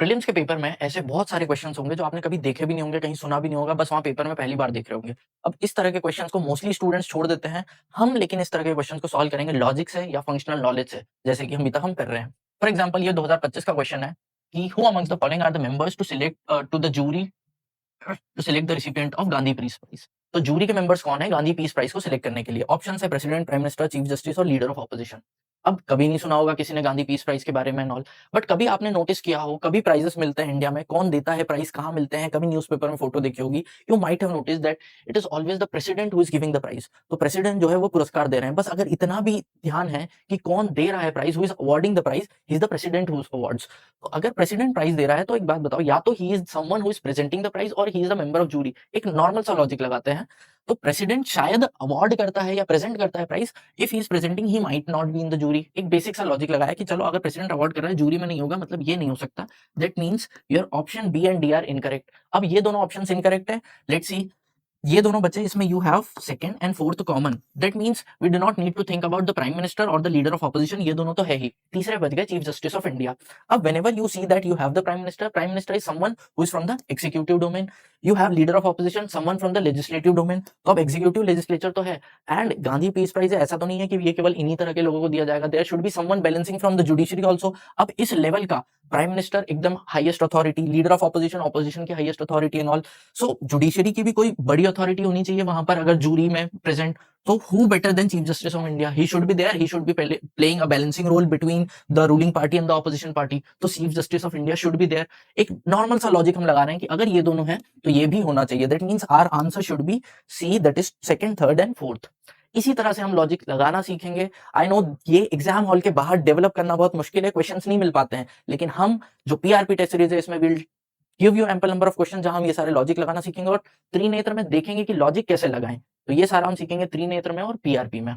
Prelims के paper में ऐसे बहुत सारे क्वेश्चंस होंगे जो आपने कभी देखे भी नहीं होंगे, कहीं सुना भी नहीं होगा, बस वहाँ पेपर में पहली बार देख रहे होंगे। अब इस तरह के क्वेश्चंस को मोस्टली स्टूडेंट्स छोड़ देते हैं। हम लेकिन इस तरह के क्वेश्चंस को सॉल्व करेंगे लॉजिक से या फंक्शनल नॉलेज से, जैसे कि अभी तक हम कर रहे हैं। फॉर एग्जाम्पल ये 2025 का क्वेश्चन है कि who amongst the following are the members to select to the jury to select the recipient of Gandhi peace prize. तो जूरी के मेंबर्स कौन है गांधी पीस प्राइज को सिलेक्ट करने के लिए? ऑप्शन है president, prime minister, chief justice और लीडर ऑफ ऑपोजिशन। अब कभी नहीं सुना होगा किसी ने गांधी पीस प्राइज के बारे में नॉल, बट कभी आपने नोटिस किया हो, कभी प्राइजेस मिलते हैं इंडिया में, कौन देता है प्राइज, कहाँ मिलते हैं, कभी न्यूज़पेपर में फोटो देखी होगी। You might have notice that it is always the president who is giving the prize. तो प्रेसिडेंट जो है वो पुरस्कार दे रहे हैं। बस अगर इतना भी ध्यान है कि कौन दे रहा है prize, who is awarding the prize, he is the president who awards. तो अगर प्रेसिडेंट प्राइज दे रहा है तो एक बात बताओ, या तो he is someone who is presenting the prize और he is the member of jury. एक नॉर्मल सा लॉजिक लगाते हैं। तो प्रेसिडेंट शायद अवार्ड करता है या प्रेजेंट करता है price. If he is presenting he might not be in the jury. एक बेसिक सा लॉजिक लगाया कि चलो अगर प्रेसिडेंट अवार्ड कर रहा है, जूरी में नहीं होगा, मतलब ये नहीं हो सकता। That means your option B and D are incorrect. अब ये दोनों ऑप्शंस इनकरेक्ट है। लेट्स सी, ये दोनों बच्चे, इसमें you have second and fourth common. That means we do not need to think about the prime minister और the leader of opposition, ये दोनों तो है ही। तीसरे बच गए चीफ जस्टिस ऑफ इंडिया। अब whenever you see that you have the prime minister is someone who is from the executive domain, you have leader of opposition someone from the legislative domain. तो अब executive legislature तो है, and Gandhi peace prize है, ऐसा तो नहीं है कि ये केवल इन्हीं तरह के लोगों को दिया जाएगा। There should be someone balancing from the judiciary also. अब इस लेवल का प्राइम मिनिस्टर एकदम highest authority, leader of opposition opposition की highest authority and all. So judiciary की भी कोई बड़ी अथॉरिटी होनी चाहिए वहां पर अगर जूरी में प्रेजेंट। तो who better than chief justice of India? He should be there, he should be playing a balancing role between the ruling party and the opposition party. तो chief justice of India should be there. एक normal सा logic हम लगा रहे हैं कि अगर ये दोनों हैं तो ये भी होना चाहिए। That means our answer should be C, that is second, third and fourth. इसी तरह से हम लॉजिक लगाना सीखेंगे। आई नो ये एग्जाम हॉल के बाहर डेवलप करना बहुत मुश्किल है, क्वेश्चंस नहीं मिल पाते हैं, लेकिन हम जो पीआरपी टेस्ट सीरीज है इसमें will give you ample number of question जहां हम ये सारे लॉजिक लगाना सीखेंगे और त्रिनेत्र में देखेंगे कि लॉजिक कैसे लगाएं। तो ये सारा हम सीखेंगे त्रिनेत्र में और पीआरपी में।